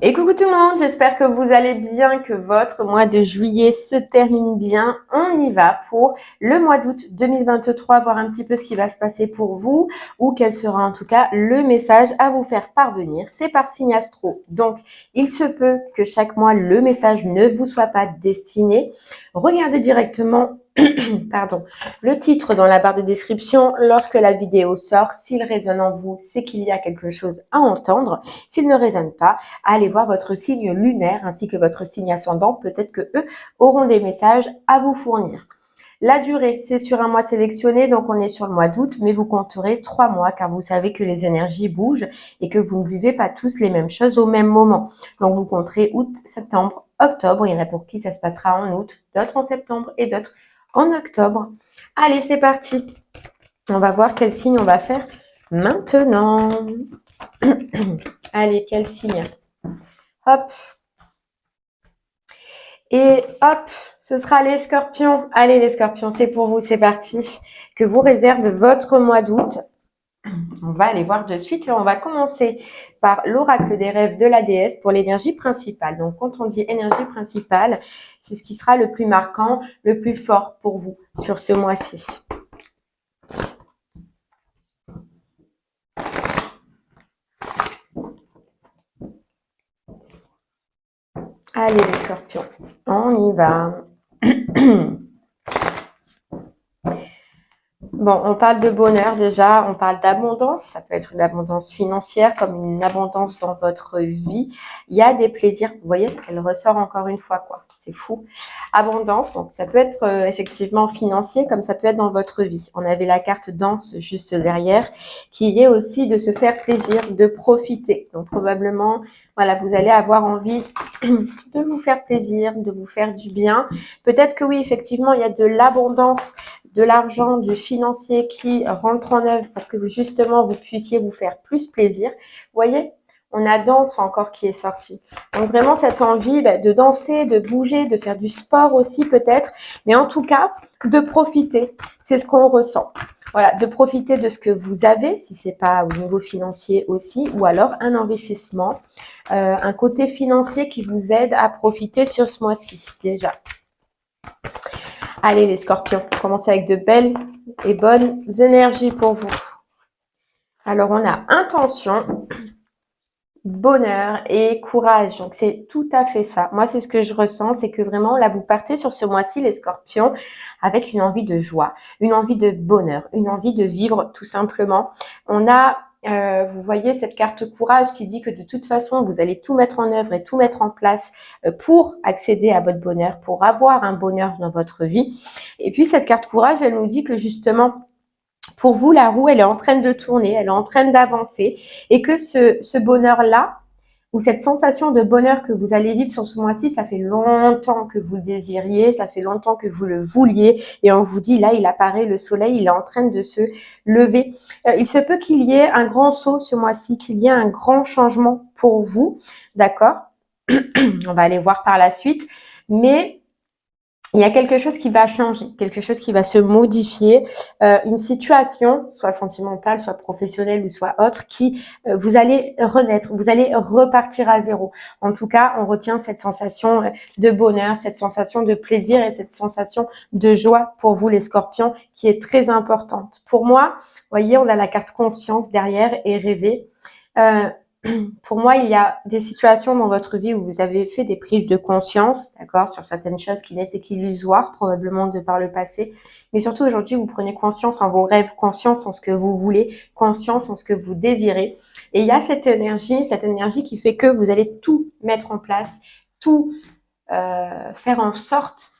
Et coucou tout le monde, j'espère que vous allez bien, que votre mois de juillet se termine bien. On y va pour le mois d'août 2023, voir un petit peu ce qui va se passer pour vous ou quel sera en tout cas le message à vous faire parvenir. C'est par signe astro, donc il se peut que chaque mois le message ne vous soit pas destiné. Regardez directement pardon, le titre dans la barre de description lorsque la vidéo sort. S'il résonne en vous, c'est qu'il y a quelque chose à entendre. S'il ne résonne pas, allez voir votre signe lunaire ainsi que votre signe ascendant. Peut-être que eux auront des messages à vous fournir. La durée, c'est sur un mois sélectionné, donc on est sur le mois d'août, mais vous compterez 3 mois car vous savez que les énergies bougent et que vous ne vivez pas tous les mêmes choses au même moment. Donc vous compterez août, septembre, octobre. Il y en a pour qui ça se passera en août, d'autres en septembre et d'autres en octobre. Allez, c'est parti. On va voir quel signe on va faire maintenant. Allez, quel signe? Hop. Et hop, ce sera les scorpions. Allez les scorpions, c'est pour vous, c'est parti. Que vous réserve votre mois d'août. On va aller voir de suite. On va commencer par l'oracle des rêves de la déesse pour l'énergie principale. Donc, quand on dit énergie principale, c'est ce qui sera le plus marquant, le plus fort pour vous sur ce mois-ci. Allez les scorpions, on y va. Bon, on parle de bonheur déjà, on parle d'abondance. Ça peut être une abondance financière comme une abondance dans votre vie. Il y a des plaisirs, vous voyez, elle ressort encore une fois, quoi. C'est fou. Abondance, donc ça peut être effectivement financier comme ça peut être dans votre vie. On avait la carte danse juste derrière qui est aussi de se faire plaisir, de profiter. Donc probablement, voilà, vous allez avoir envie de vous faire plaisir, de vous faire du bien. Peut-être que oui, effectivement, il y a de l'abondance, de l'argent, du financier qui rentre en œuvre pour que justement vous puissiez vous faire plus plaisir. Vous voyez, on a danse encore qui est sortie. Donc vraiment cette envie de danser, de bouger, de faire du sport aussi peut-être, mais en tout cas de profiter. C'est ce qu'on ressent. Voilà, de profiter de ce que vous avez, si c'est pas au niveau financier aussi, ou alors un enrichissement, un côté financier qui vous aide à profiter sur ce mois-ci déjà. Allez les scorpions, commencez avec de belles et bonnes énergies pour vous. Alors on a intention, bonheur et courage. Donc c'est tout à fait ça. Moi c'est ce que je ressens, c'est que vraiment là vous partez sur ce mois-ci les scorpions avec une envie de joie, une envie de bonheur, une envie de vivre tout simplement. On a vous voyez cette carte courage qui dit que de toute façon, vous allez tout mettre en œuvre et tout mettre en place pour accéder à votre bonheur, pour avoir un bonheur dans votre vie. Et puis cette carte courage, elle nous dit que justement, pour vous, la roue, elle est en train de tourner, elle est en train d'avancer et que ce bonheur-là, ou cette sensation de bonheur que vous allez vivre sur ce mois-ci, ça fait longtemps que vous le désiriez, ça fait longtemps que vous le vouliez et on vous dit là, il apparaît, le soleil, il est en train de se lever. Il se peut qu'il y ait un grand saut ce mois-ci, qu'il y ait un grand changement pour vous, d'accord? On va aller voir par la suite, mais il y a quelque chose qui va changer, quelque chose qui va se modifier, une situation, soit sentimentale, soit professionnelle ou soit autre, qui vous allez renaître, vous allez repartir à zéro. En tout cas, on retient cette sensation de bonheur, cette sensation de plaisir et cette sensation de joie pour vous les scorpions qui est très importante. Pour moi, vous voyez, on a la carte conscience derrière et rêver. Pour moi, il y a des situations dans votre vie où vous avez fait des prises de conscience, d'accord, sur certaines choses qui n'étaient qu'illusoires, probablement de par le passé. Mais surtout, aujourd'hui, vous prenez conscience en vos rêves, conscience en ce que vous voulez, conscience en ce que vous désirez. Et il y a cette énergie qui fait que vous allez tout mettre en place, tout faire en sorte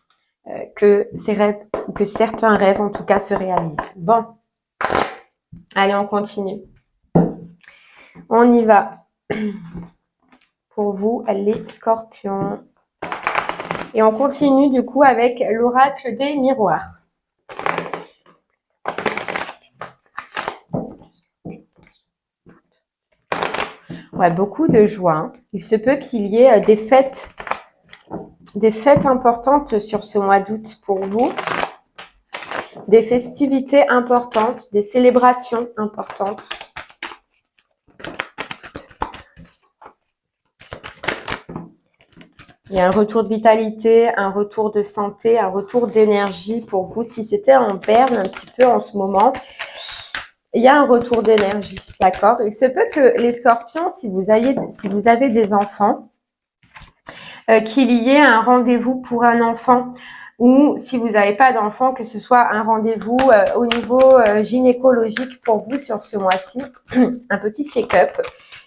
que ces rêves, ou que certains rêves, en tout cas, se réalisent. Bon, allez, on continue. On y va. Pour vous, les scorpions. Et on continue du coup avec l'oracle des miroirs. Ouais, beaucoup de joie. Il se peut qu'il y ait des fêtes importantes sur ce mois d'août pour vous. Des festivités importantes, des célébrations importantes. Il y a un retour de vitalité, un retour de santé, un retour d'énergie pour vous. Si c'était en berne un petit peu en ce moment, il y a un retour d'énergie, d'accord? Il se peut que les scorpions, si vous avez des enfants, qu'il y ait un rendez-vous pour un enfant, ou si vous n'avez pas d'enfant, que ce soit un rendez-vous au niveau gynécologique pour vous sur ce mois-ci, un petit check-up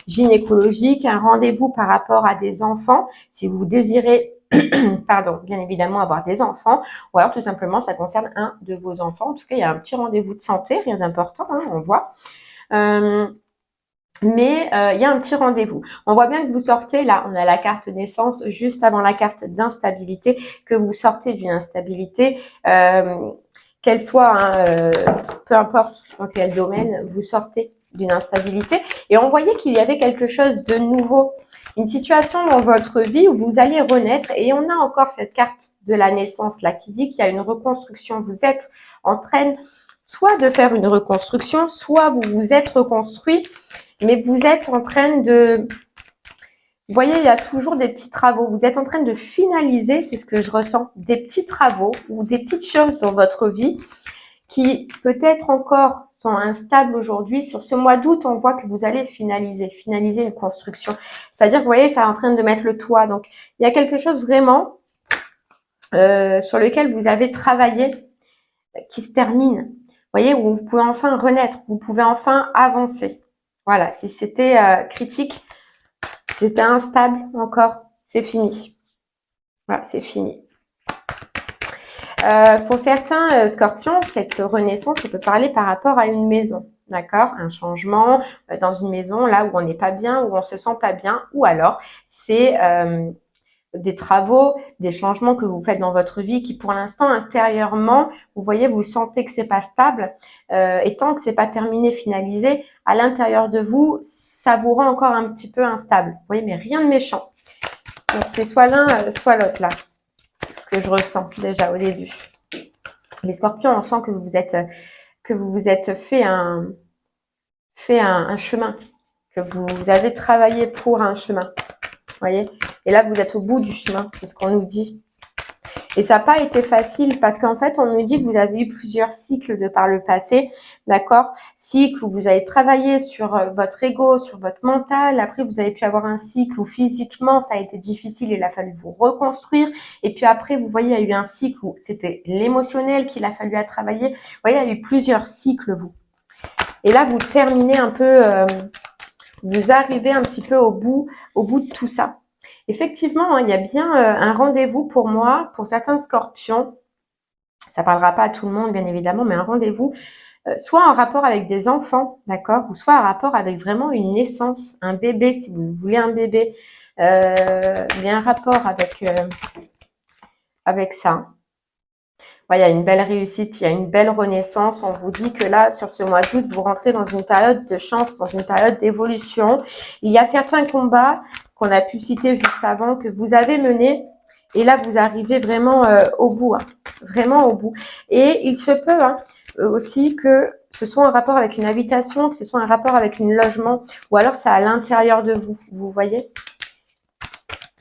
gynécologique, un rendez-vous par rapport à des enfants, si vous désirez, pardon, bien évidemment avoir des enfants, ou alors tout simplement ça concerne un de vos enfants. En tout cas, il y a un petit rendez-vous de santé, rien d'important, hein, on voit. Mais il y a un petit rendez-vous. On voit bien que vous sortez, là, on a la carte naissance juste avant la carte d'instabilité, que vous sortez d'une instabilité, qu'elle soit, hein, peu importe dans quel domaine, vous sortez d'une instabilité. Et on voyait qu'il y avait quelque chose de nouveau, une situation dans votre vie où vous allez renaître. Et on a encore cette carte de la naissance là qui dit qu'il y a une reconstruction. Vous êtes en train soit de faire une reconstruction, soit vous vous êtes reconstruit, mais vous êtes en train de... Vous voyez, il y a toujours des petits travaux. Vous êtes en train de finaliser, c'est ce que je ressens, des petits travaux ou des petites choses dans votre vie qui peut-être encore sont instables aujourd'hui. Sur ce mois d'août, on voit que vous allez finaliser une construction. C'est-à-dire que vous voyez, ça est en train de mettre le toit. Donc, il y a quelque chose vraiment sur lequel vous avez travaillé qui se termine. Vous voyez, où vous pouvez enfin renaître, vous pouvez enfin avancer. Voilà, si c'était critique, c'était instable encore, c'est fini. Voilà, c'est fini. Pour certains scorpions, cette renaissance, on peut parler par rapport à une maison, d'accord? Un changement dans une maison, là où on n'est pas bien, où on se sent pas bien, ou alors c'est des travaux, des changements que vous faites dans votre vie qui pour l'instant intérieurement, vous voyez, vous sentez que c'est pas stable et tant que c'est pas terminé, finalisé, à l'intérieur de vous, ça vous rend encore un petit peu instable. Vous voyez, mais rien de méchant. Donc c'est soit l'un, soit l'autre là, ce que je ressens déjà au début. Les scorpions, on sent que vous vous êtes fait un chemin, que vous avez travaillé pour un chemin. Voyez, et là vous êtes au bout du chemin, c'est ce qu'on nous dit. Et ça n'a pas été facile parce qu'en fait on nous dit que vous avez eu plusieurs cycles de par le passé, d'accord? Cycle où vous avez travaillé sur votre ego, sur votre mental. Après vous avez pu avoir un cycle où physiquement ça a été difficile, il a fallu vous reconstruire. Et puis après vous voyez il y a eu un cycle où c'était l'émotionnel qu'il a fallu à travailler. Vous voyez il y a eu plusieurs cycles vous. Et là vous terminez un peu. Vous arrivez un petit peu au bout de tout ça. Effectivement, hein, il y a bien un rendez-vous pour moi, pour certains scorpions. Ça parlera pas à tout le monde, bien évidemment, mais un rendez-vous, soit en rapport avec des enfants, d'accord, ou soit en rapport avec vraiment une naissance, un bébé, si vous voulez un bébé. Il y a un rapport avec ça. Ouais, il y a une belle réussite, il y a une belle renaissance. On vous dit que là, sur ce mois d'août, vous rentrez dans une période de chance, dans une période d'évolution. Il y a certains combats qu'on a pu citer juste avant que vous avez menés. Et là, vous arrivez vraiment au bout, hein, vraiment au bout. Et il se peut aussi que ce soit un rapport avec une habitation, que ce soit un rapport avec un logement, ou alors c'est à l'intérieur de vous, vous voyez.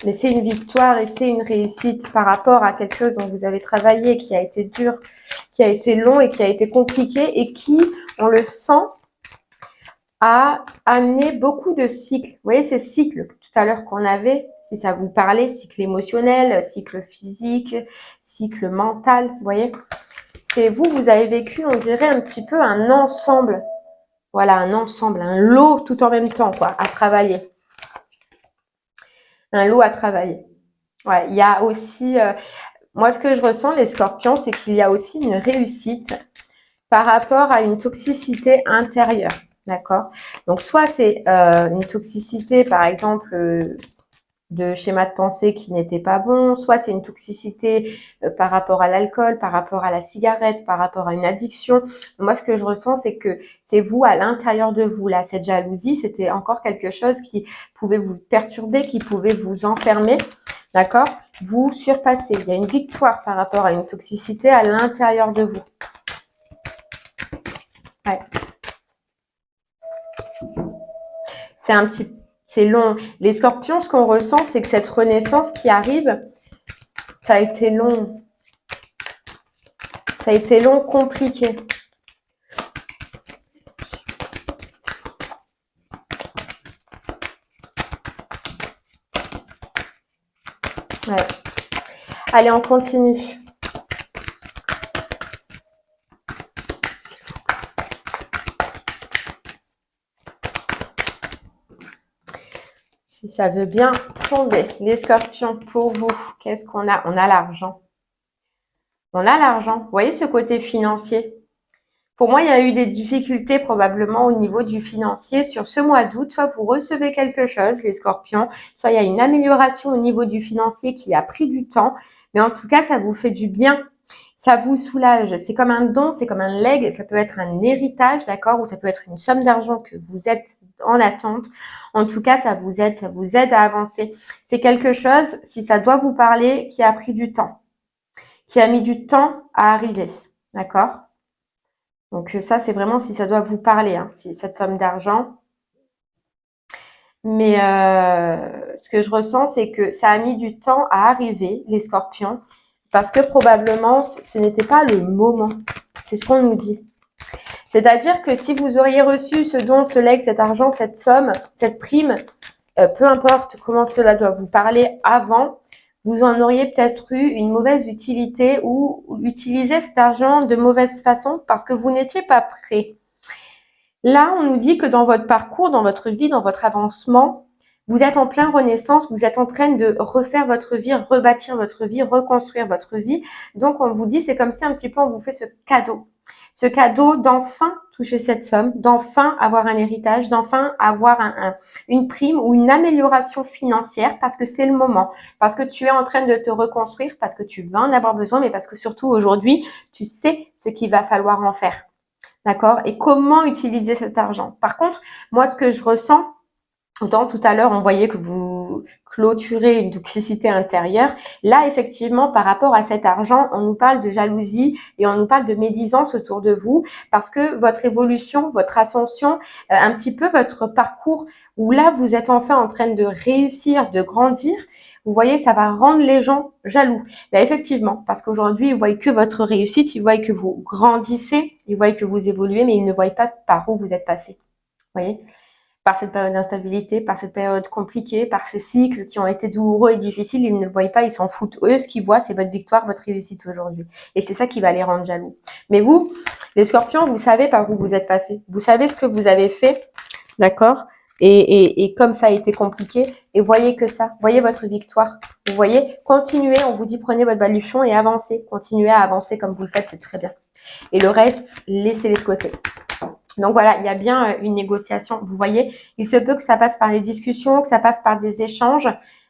Mais c'est une victoire et c'est une réussite par rapport à quelque chose dont vous avez travaillé, qui a été dur, qui a été long et qui a été compliqué et qui, on le sent, a amené beaucoup de cycles. Vous voyez ces cycles tout à l'heure qu'on avait, si ça vous parlait, cycle émotionnel, cycle physique, cycle mental, vous voyez. C'est vous avez vécu, on dirait un petit peu un ensemble. Voilà, un ensemble, un lot tout en même temps, quoi, à travailler. Un lot à travailler. Ouais, il y a aussi, moi ce que je ressens les scorpions, c'est qu'il y a aussi une réussite par rapport à une toxicité intérieure, d'accord? Donc soit c'est une toxicité par exemple de schéma de pensée qui n'était pas bon, soit c'est une toxicité par rapport à l'alcool, par rapport à la cigarette, par rapport à une addiction. Moi ce que je ressens c'est que c'est vous à l'intérieur de vous là, cette jalousie, c'était encore quelque chose qui pouvait vous perturber, qui pouvait vous enfermer. D'accord? Vous surpassez. Il y a une victoire par rapport à une toxicité à l'intérieur de vous. Ouais. C'est un petit C'est long. Les scorpions, ce qu'on ressent, c'est que cette renaissance qui arrive, ça a été long. Ça a été long, compliqué. Ouais. Allez, on continue. Si ça veut bien tomber. Les scorpions, pour vous, qu'est-ce qu'on a? On a l'argent. On a l'argent. Vous voyez ce côté financier? Pour moi, il y a eu des difficultés probablement au niveau du financier sur ce mois d'août. Soit vous recevez quelque chose, les scorpions, soit il y a une amélioration au niveau du financier qui a pris du temps. Mais en tout cas, ça vous fait du bien. Ça vous soulage. C'est comme un don, c'est comme un legs. Ça peut être un héritage, d'accord? Ou ça peut être une somme d'argent que vous êtes en attente. En tout cas, ça vous aide à avancer. C'est quelque chose, si ça doit vous parler, qui a pris du temps, qui a mis du temps à arriver, d'accord? Donc ça, c'est vraiment si ça doit vous parler, hein, si cette somme d'argent. Mais ce que je ressens, c'est que ça a mis du temps à arriver, les scorpions, parce que probablement, ce n'était pas le moment. C'est ce qu'on nous dit. C'est-à-dire que si vous auriez reçu ce don, ce legs, cet argent, cette somme, cette prime, peu importe comment cela doit vous parler avant, vous en auriez peut-être eu une mauvaise utilité ou utilisé cet argent de mauvaise façon parce que vous n'étiez pas prêt. Là, on nous dit que dans votre parcours, dans votre vie, dans votre avancement, vous êtes en pleine renaissance, vous êtes en train de refaire votre vie, rebâtir votre vie, reconstruire votre vie. Donc, on vous dit, c'est comme si un petit peu on vous fait ce cadeau d'enfin toucher cette somme, d'enfin avoir un héritage, d'enfin avoir une prime ou une amélioration financière parce que c'est le moment, parce que tu es en train de te reconstruire, parce que tu vas en avoir besoin, mais parce que surtout aujourd'hui, tu sais ce qu'il va falloir en faire. D'accord? Et comment utiliser cet argent. Par contre, moi, ce que je ressens, autant tout à l'heure, on voyait que vous clôturez une toxicité intérieure. Là, effectivement, par rapport à cet argent, on nous parle de jalousie et on nous parle de médisance autour de vous parce que votre évolution, votre ascension, un petit peu votre parcours où là, vous êtes enfin en train de réussir, de grandir. Vous voyez, ça va rendre les gens jaloux. Ben, effectivement, parce qu'aujourd'hui, ils voient que votre réussite, ils voient que vous grandissez, ils voient que vous évoluez, mais ils ne voient pas par où vous êtes passé. Vous voyez? Par cette période d'instabilité, par cette période compliquée, par ces cycles qui ont été douloureux et difficiles, ils ne voient pas, ils s'en foutent. Eux, ce qu'ils voient, c'est votre victoire, votre réussite aujourd'hui. Et c'est ça qui va les rendre jaloux. Mais vous, les scorpions, vous savez par où vous êtes passé. Vous savez ce que vous avez fait, d'accord ? Et comme ça a été compliqué, et voyez que ça, voyez votre victoire. Vous voyez, continuez, on vous dit prenez votre baluchon et avancez. Continuez à avancer comme vous le faites, c'est très bien. Et le reste, laissez-les de côté. Donc voilà, il y a bien une négociation. Vous voyez, il se peut que ça passe par des discussions, que ça passe par des échanges.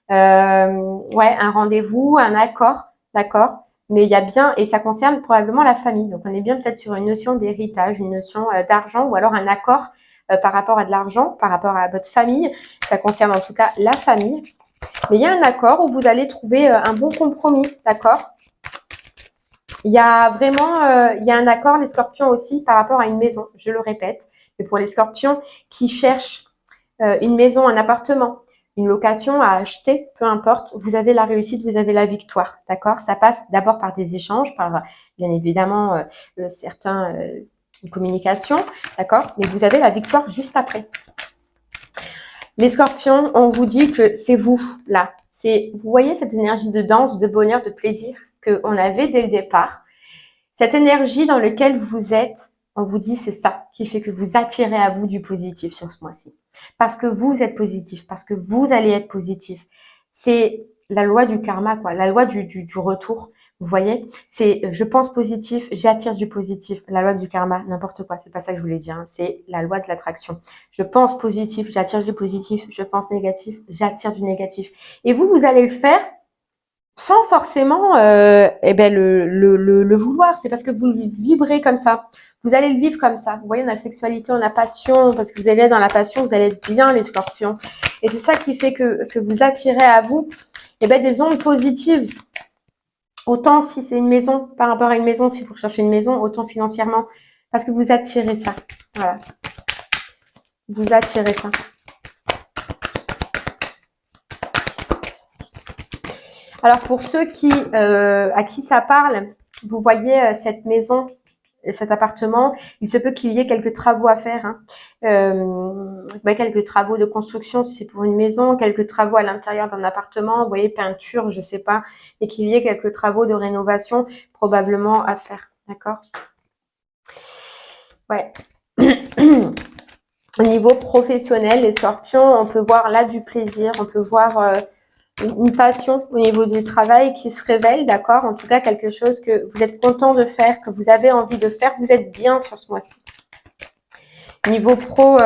Un rendez-vous, un accord, d'accord. Mais il y a bien, et ça concerne probablement la famille. Donc on est bien peut-être sur une notion d'héritage, une notion d'argent ou alors un accord par rapport à de l'argent, par rapport à votre famille. Ça concerne en tout cas la famille. Mais il y a un accord où vous allez trouver un bon compromis, d'accord. Il y a vraiment, il y a un accord, les scorpions aussi, par rapport à une maison, je le répète. Mais pour les scorpions qui cherchent une maison, un appartement, une location à acheter, peu importe, vous avez la réussite, vous avez la victoire, d'accord? Ça passe d'abord par des échanges, par bien évidemment certains communications, d'accord? Mais vous avez la victoire juste après. Les scorpions, on vous dit que c'est vous, là. Vous voyez cette énergie de danse, de bonheur, de plaisir qu'on avait dès le départ. Cette énergie dans laquelle vous êtes, on vous dit c'est ça qui fait que vous attirez à vous du positif sur ce mois-ci. Parce que vous êtes positif, parce que vous allez être positif. C'est la loi du karma, quoi, la loi du retour. Vous voyez, c'est je pense positif, j'attire du positif. La loi du karma, n'importe quoi, c'est pas ça que je voulais dire. Hein. C'est la loi de l'attraction. Je pense positif, j'attire du positif. Je pense négatif, j'attire du négatif. Et vous allez le faire sans forcément le vouloir. C'est parce que vous le vibrez comme ça. Vous allez le vivre comme ça. Vous voyez, on a la sexualité, on a la passion, parce que vous allez être dans la passion, vous allez être bien les scorpions. Et c'est ça qui fait que vous attirez à vous des ondes positives. Autant si c'est une maison, par rapport à une maison, si vous recherchez une maison, autant financièrement, parce que vous attirez ça. Voilà. Vous attirez ça. Alors, pour ceux à qui ça parle, vous voyez cette maison, cet appartement, il se peut qu'il y ait quelques travaux à faire. Hein. Quelques travaux de construction si c'est pour une maison, quelques travaux à l'intérieur d'un appartement, vous voyez, peinture, je sais pas, et qu'il y ait quelques travaux de rénovation probablement à faire. D'accord? Ouais. Au niveau professionnel, les scorpions, on peut voir là du plaisir, on peut voir une passion au niveau du travail qui se révèle, d'accord? En tout cas, quelque chose que vous êtes content de faire, que vous avez envie de faire, vous êtes bien sur ce mois-ci. Niveau pro,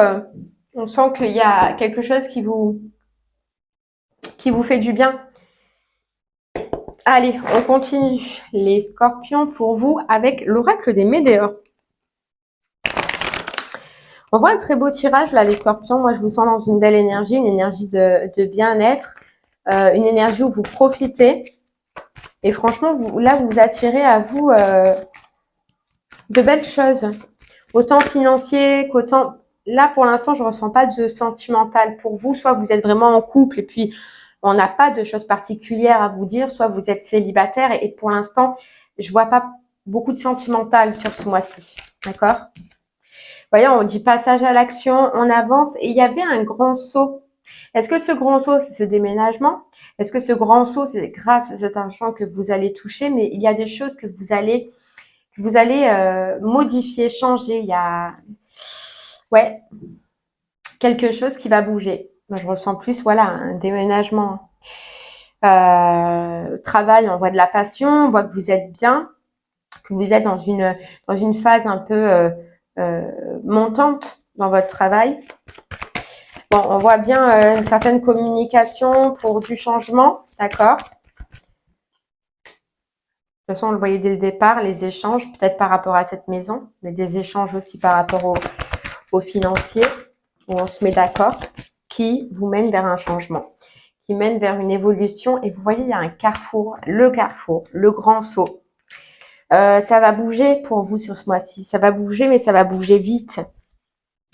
on sent qu'il y a quelque chose qui vous fait du bien. Allez, on continue. Les scorpions pour vous avec l'oracle des Médéors. On voit un très beau tirage là, les scorpions. Moi, je vous sens dans une belle énergie, une énergie de bien-être, une énergie où vous profitez. Et franchement, vous vous attirez à vous de belles choses. Autant financier qu'autant... Là, pour l'instant, je ne ressens pas de sentimental pour vous. Soit vous êtes vraiment en couple et puis on n'a pas de choses particulières à vous dire. Soit vous êtes célibataire et pour l'instant, je vois pas beaucoup de sentimental sur ce mois-ci. D'accord? Voyez, on dit passage à l'action, on avance et il y avait un grand saut. Est-ce que ce grand saut, c'est ce déménagement? Est-ce que ce grand saut, c'est grâce à cet argent que vous allez toucher? Mais il y a des choses que vous allez modifier, changer. Il y a quelque chose qui va bouger. Moi, je ressens plus un déménagement. Travail, on voit de la passion, on voit que vous êtes bien, que vous êtes dans une phase un peu montante dans votre travail. Bon, on voit bien certaines communications pour du changement, d'accord? De toute façon, on le voyait dès le départ, les échanges, peut-être par rapport à cette maison, mais des échanges aussi par rapport au financier, où on se met d'accord, qui vous mène vers un changement, qui mène vers une évolution. Et vous voyez, il y a un carrefour, le grand saut. Ça va bouger pour vous sur ce mois-ci. Ça va bouger, mais ça va bouger vite.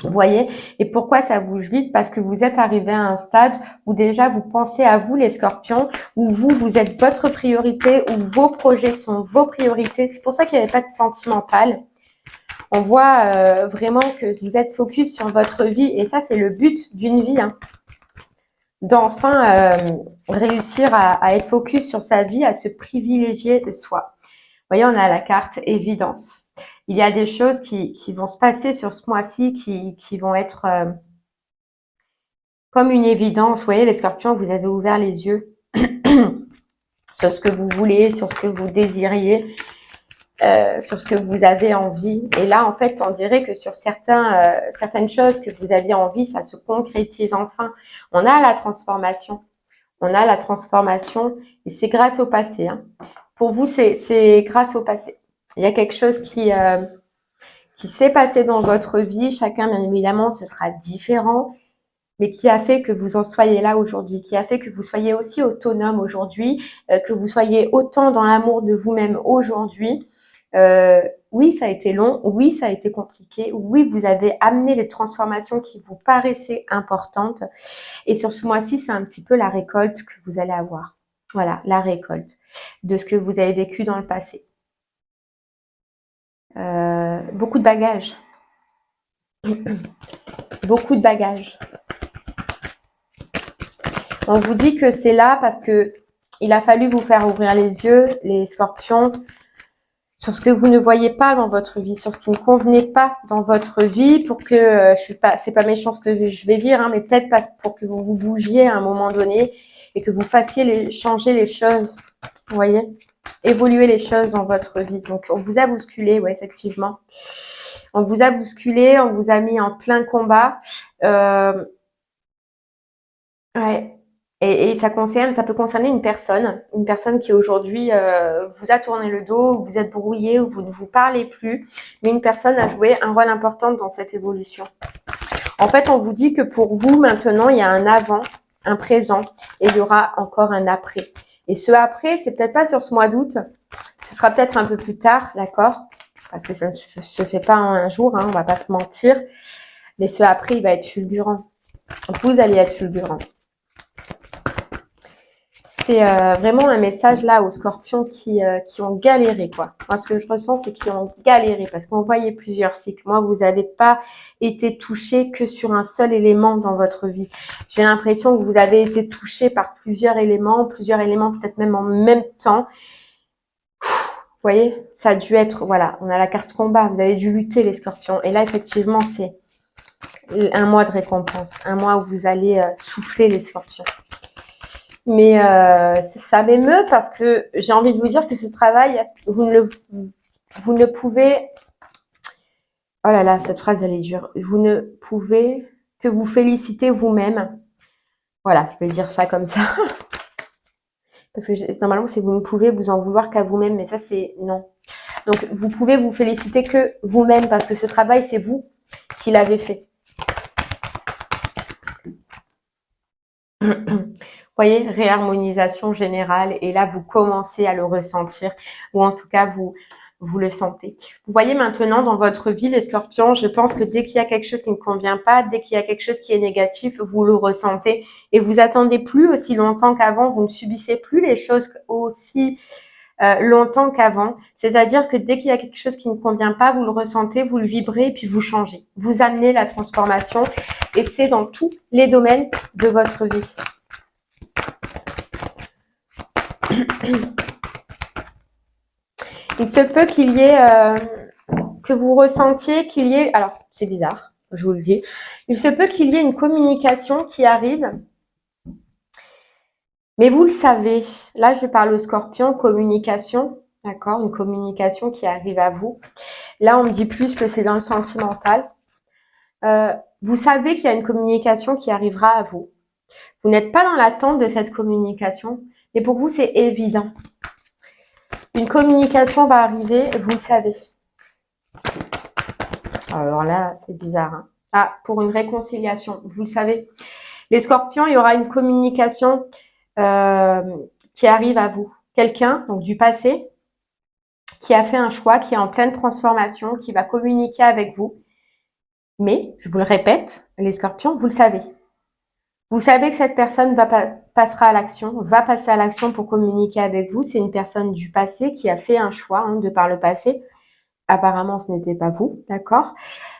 Vous voyez? Et pourquoi ça bouge vite? Parce que vous êtes arrivé à un stade où déjà vous pensez à vous, les scorpions, où vous êtes votre priorité, où vos projets sont vos priorités. C'est pour ça qu'il n'y avait pas de sentimental. On voit vraiment que vous êtes focus sur votre vie et ça, c'est le but d'une vie. Hein. D'enfin réussir à être focus sur sa vie, à se privilégier de soi. Vous voyez, on a la carte évidence. Il y a des choses qui vont se passer sur ce mois-ci qui vont être comme une évidence. Vous voyez, les scorpions, vous avez ouvert les yeux sur ce que vous voulez, sur ce que vous désiriez, sur ce que vous avez envie. Et là, en fait, on dirait que sur certaines choses que vous aviez envie, ça se concrétise enfin. On a la transformation. On a la transformation et c'est grâce au passé. Hein. Pour vous, c'est grâce au passé. Il y a quelque chose qui s'est passé dans votre vie. Chacun, bien évidemment, ce sera différent, mais qui a fait que vous en soyez là aujourd'hui, qui a fait que vous soyez aussi autonome aujourd'hui, que vous soyez autant dans l'amour de vous-même aujourd'hui. Oui, ça a été long, oui, ça a été compliqué, oui, vous avez amené des transformations qui vous paraissaient importantes. Et sur ce mois-ci, c'est un petit peu la récolte que vous allez avoir. Voilà, la récolte de ce que vous avez vécu dans le passé. Beaucoup de bagages. Beaucoup de bagages. On vous dit que c'est là parce que il a fallu vous faire ouvrir les yeux, les scorpions, sur ce que vous ne voyez pas dans votre vie, sur ce qui ne convenait pas dans votre vie, pour que c'est pas méchant ce que je vais dire, hein, mais peut-être pour que vous bougiez à un moment donné et que vous fassiez changer les choses, vous voyez, évoluer les choses dans votre vie. Donc on vous a bousculé, ouais, effectivement. On vous a bousculé, on vous a mis en plein combat. Ouais. Et ça peut concerner une personne qui aujourd'hui vous a tourné le dos, vous êtes brouillé, ou vous ne vous parlez plus, mais une personne a joué un rôle important dans cette évolution. En fait, on vous dit que pour vous, maintenant, il y a un avant, un présent, et il y aura encore un après. Et ce après, c'est peut-être pas sur ce mois d'août, ce sera peut-être un peu plus tard, d'accord? Parce que ça ne se fait pas en un jour, hein, on va pas se mentir, mais ce après, il va être fulgurant. Vous allez être fulgurant. c'est vraiment un message là aux scorpions qui ont galéré, quoi. Moi, ce que je ressens, c'est qu'ils ont galéré parce qu'on voyait plusieurs cycles. Moi, vous n'avez pas été touché que sur un seul élément dans votre vie. J'ai l'impression que vous avez été touché par plusieurs éléments peut-être même en même temps. Vous voyez, ça a dû être, voilà, on a la carte combat, vous avez dû lutter les scorpions. Et là, effectivement, c'est un mois de récompense, un mois où vous allez souffler les scorpions. Mais ça m'émeut parce que j'ai envie de vous dire que ce travail, vous ne pouvez... Oh là là, cette phrase, elle est dure. Vous ne pouvez que vous féliciter vous-même. Voilà, je vais dire ça comme ça. Parce que normalement, c'est vous ne pouvez vous en vouloir qu'à vous-même. Mais ça, c'est non. Donc, vous pouvez vous féliciter que vous-même parce que ce travail, c'est vous qui l'avez fait. Vous voyez, réharmonisation générale, et là, vous commencez à le ressentir, ou en tout cas, vous le sentez. Vous voyez maintenant dans votre vie, les scorpions, je pense que dès qu'il y a quelque chose qui ne convient pas, dès qu'il y a quelque chose qui est négatif, vous le ressentez, et vous attendez plus aussi longtemps qu'avant, vous ne subissez plus les choses aussi longtemps qu'avant. C'est-à-dire que dès qu'il y a quelque chose qui ne convient pas, vous le ressentez, vous le vibrez, et puis vous changez. Vous amenez la transformation, et c'est dans tous les domaines de votre vie. Il se peut qu'il y ait, que vous ressentiez qu'il y ait, alors c'est bizarre, je vous le dis, il se peut qu'il y ait une communication qui arrive, mais vous le savez, là je parle au scorpion, communication, d'accord, une communication qui arrive à vous. Là on me dit plus que c'est dans le sentimental. Vous savez qu'il y a une communication qui arrivera à vous. Vous n'êtes pas dans l'attente de cette communication, mais pour vous c'est évident. Une communication va arriver, vous le savez. Alors là, c'est bizarre. Hein. Ah, pour une réconciliation, vous le savez. Les scorpions, il y aura une communication qui arrive à vous. Quelqu'un, donc du passé, qui a fait un choix, qui est en pleine transformation, qui va communiquer avec vous. Mais, je vous le répète, les scorpions, vous le savez. Vous savez que cette personne passera à l'action, va passer à l'action pour communiquer avec vous. C'est une personne du passé qui a fait un choix de par le passé. Apparemment, ce n'était pas vous, d'accord,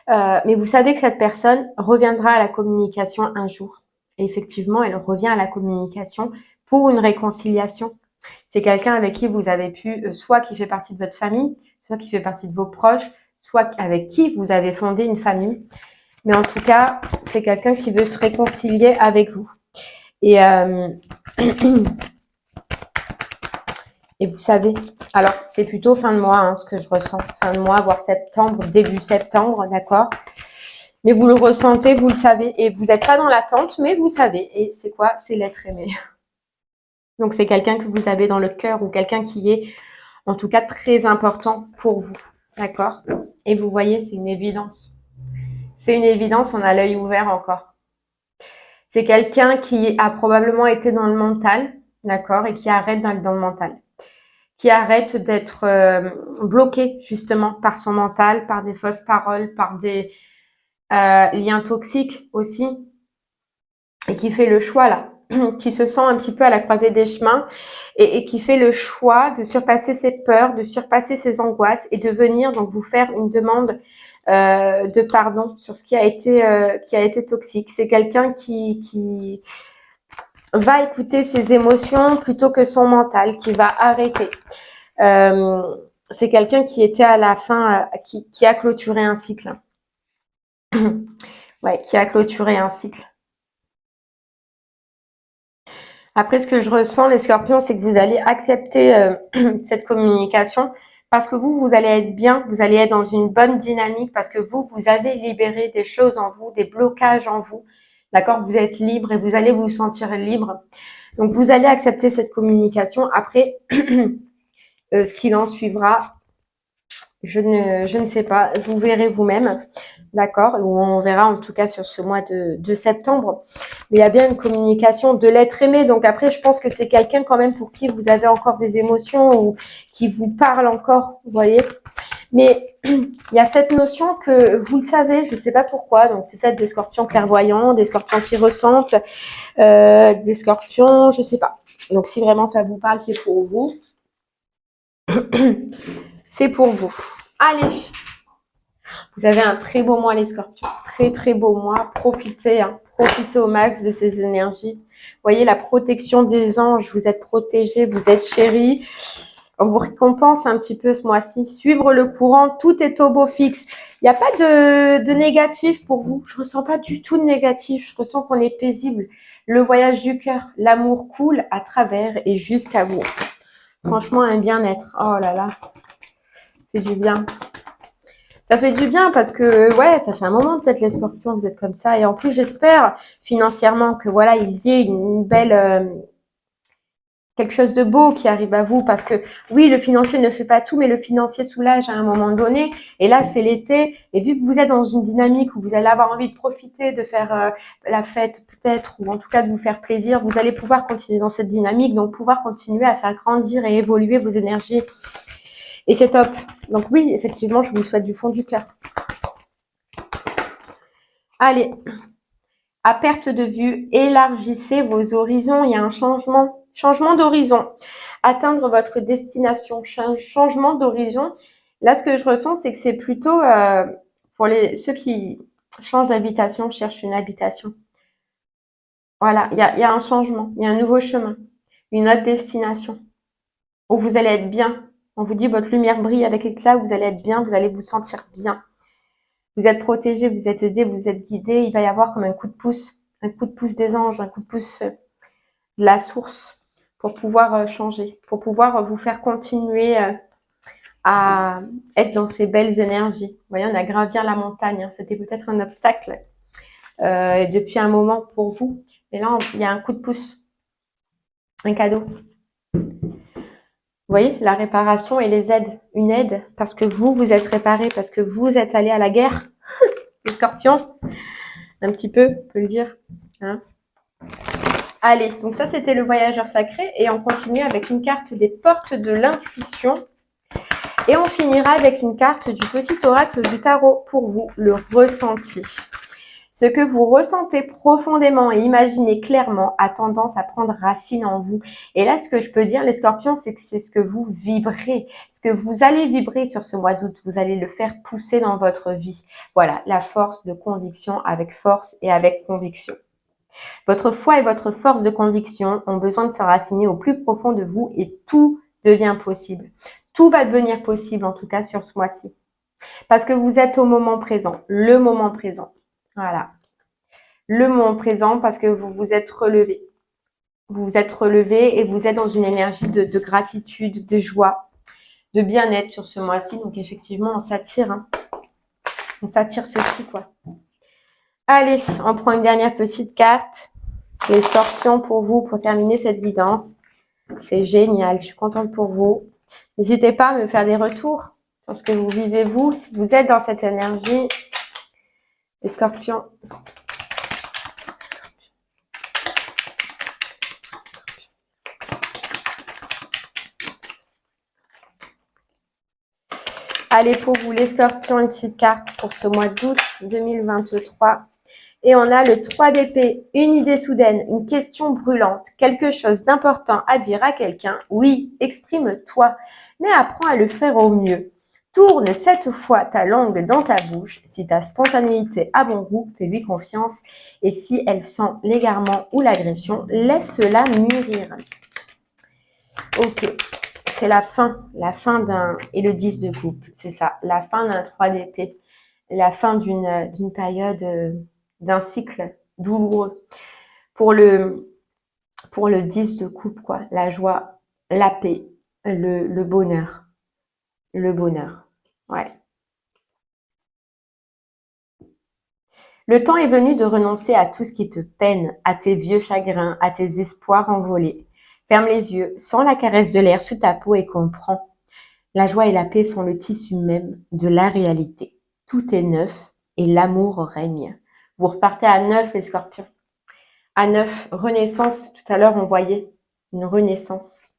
mais vous savez que cette personne reviendra à la communication un jour. Et effectivement, elle revient à la communication pour une réconciliation. C'est quelqu'un avec qui vous avez pu, soit qui fait partie de votre famille, soit qui fait partie de vos proches, soit avec qui vous avez fondé une famille. Mais en tout cas, c'est quelqu'un qui veut se réconcilier avec vous. Et, et vous savez, alors c'est plutôt fin de mois, ce que je ressens. Fin de mois, voire septembre, début septembre, d'accord. Mais vous le ressentez, vous le savez. Et vous n'êtes pas dans l'attente, mais vous savez. Et c'est quoi? C'est l'être aimé. Donc c'est quelqu'un que vous avez dans le cœur ou quelqu'un qui est en tout cas très important pour vous. D'accord? Et vous voyez, c'est une évidence. C'est une évidence, on a l'œil ouvert encore. C'est quelqu'un qui a probablement été dans le mental, d'accord, et qui arrête dans le mental. Qui arrête d'être bloqué justement par son mental, par des fausses paroles, par des liens toxiques aussi, et qui fait le choix là, qui se sent un petit peu à la croisée des chemins et qui fait le choix de surpasser ses peurs, de surpasser ses angoisses et de venir donc vous faire une demande de pardon sur ce qui a été toxique. C'est quelqu'un qui va écouter ses émotions plutôt que son mental, qui va arrêter. C'est quelqu'un qui était à la fin, qui a clôturé un cycle. Ouais, qui a clôturé un cycle. Après, ce que je ressens, les scorpions, c'est que vous allez accepter cette communication parce que vous allez être bien, vous allez être dans une bonne dynamique parce que vous avez libéré des choses en vous, des blocages en vous. D'accord? Vous êtes libre et vous allez vous sentir libre. Donc, vous allez accepter cette communication. Après, ce qu'il en suivra, je ne sais pas. Vous verrez vous-même. D'accord? Ou on verra en tout cas sur ce mois de septembre. Mais il y a bien une communication de l'être aimé. Donc après, je pense que c'est quelqu'un quand même pour qui vous avez encore des émotions ou qui vous parle encore, vous voyez. Mais il y a cette notion que vous le savez, je ne sais pas pourquoi. Donc c'est peut-être des scorpions clairvoyants, des scorpions qui ressentent, des scorpions, je ne sais pas. Donc, si vraiment ça vous parle, c'est pour vous. C'est pour vous. Allez, vous avez un très beau mois les scorpions. Très très beau mois. Profitez, hein. Profitez au max de ces énergies. Vous voyez la protection des anges. Vous êtes protégés, vous êtes chéris. On vous récompense un petit peu ce mois-ci. Suivre le courant, tout est au beau fixe. Il n'y a pas de négatif pour vous. Je ressens pas du tout de négatif. Je ressens qu'on est paisible. Le voyage du cœur, l'amour coule à travers et jusqu'à vous. Franchement, un bien-être. Oh là là, ça fait du bien. Ça fait du bien parce que, ouais, ça fait un moment peut-être les scorpions, vous êtes comme ça. Et en plus, j'espère financièrement que voilà, il y ait une belle, quelque chose de beau qui arrive à vous. Parce que oui, le financier ne fait pas tout, mais le financier soulage à un moment donné. Et là, c'est l'été. Et vu que vous êtes dans une dynamique où vous allez avoir envie de profiter, de faire la fête peut-être, ou en tout cas de vous faire plaisir, vous allez pouvoir continuer dans cette dynamique. Donc, pouvoir continuer à faire grandir et évoluer vos énergies. Et c'est top. Donc oui, effectivement, je vous le souhaite du fond du cœur. Allez, à perte de vue, élargissez vos horizons. Il y a un changement d'horizon. Atteindre votre destination, changement d'horizon. Là, ce que je ressens, c'est que c'est plutôt pour ceux qui changent d'habitation, cherchent une habitation. Voilà, il y a un changement, il y a un nouveau chemin, une autre destination où vous allez être bien. On vous dit votre lumière brille avec éclat, vous allez être bien, vous allez vous sentir bien. Vous êtes protégé, vous êtes aidé, vous êtes guidé. Il va y avoir comme un coup de pouce des anges, un coup de pouce de la source pour pouvoir changer, pour pouvoir vous faire continuer à être dans ces belles énergies. Vous voyez, on a gravi la montagne. Hein. C'était peut-être un obstacle depuis un moment pour vous. Et là, il y a un coup de pouce, un cadeau. Vous voyez, la réparation et les aides. Une aide parce que vous êtes réparé, parce que vous êtes allé à la guerre. Les scorpions, un petit peu, on peut le dire. Hein. Allez, donc ça c'était le voyageur sacré et on continue avec une carte des portes de l'intuition et on finira avec une carte du petit oracle du tarot pour vous, le ressenti. Ce que vous ressentez profondément et imaginez clairement a tendance à prendre racine en vous. Et là, ce que je peux dire, les scorpions, c'est que c'est ce que vous vibrez, ce que vous allez vibrer sur ce mois d'août. Vous allez le faire pousser dans votre vie. Voilà, la force de conviction avec force et avec conviction. Votre foi et votre force de conviction ont besoin de s'enraciner au plus profond de vous et tout devient possible. Tout va devenir possible, en tout cas sur ce mois-ci. Parce que vous êtes au moment présent, le moment présent. Voilà. Le moment présent parce que vous vous êtes relevé. Vous vous êtes relevé et vous êtes dans une énergie de gratitude, de joie, de bien-être sur ce mois-ci. Donc effectivement, on s'attire. Hein. On s'attire ceci, quoi. Allez, on prend une dernière petite carte. Les scorpions pour vous, pour terminer cette guidance. C'est génial, je suis contente pour vous. N'hésitez pas à me faire des retours sur ce que vous vivez vous. Si vous êtes dans cette énergie, les scorpions. Allez, pour vous, les scorpions, une petite carte pour ce mois d'août 2023. Et on a le 3 d'épée, une idée soudaine, une question brûlante, quelque chose d'important à dire à quelqu'un. Oui, exprime-toi, mais apprends à le faire au mieux. Tourne cette fois ta langue dans ta bouche. Si ta spontanéité a bon goût, fais-lui confiance. Et si elle sent l'égarement ou l'agression, laisse-la mûrir. Ok, c'est la fin d'un... Et le 10 de coupe, c'est ça, la fin d'un 3 d'épée. La fin d'une période... d'un cycle douloureux. Pour le 10 de coupe, quoi. La joie, la paix, le bonheur. Le bonheur. Ouais. Le temps est venu de renoncer à tout ce qui te peine, à tes vieux chagrins, à tes espoirs envolés. Ferme les yeux, sens la caresse de l'air sous ta peau et comprends. La joie et la paix sont le tissu même de la réalité. Tout est neuf et l'amour règne. Vous repartez à neuf, les scorpions. À neuf, renaissance. Tout à l'heure, on voyait une renaissance.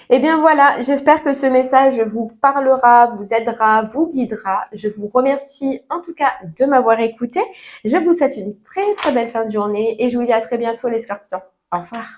Et bien voilà, j'espère que ce message vous parlera, vous aidera, vous guidera. Je vous remercie en tout cas de m'avoir écouté. Je vous souhaite une très très belle fin de journée et je vous dis à très bientôt les scorpions. Au revoir.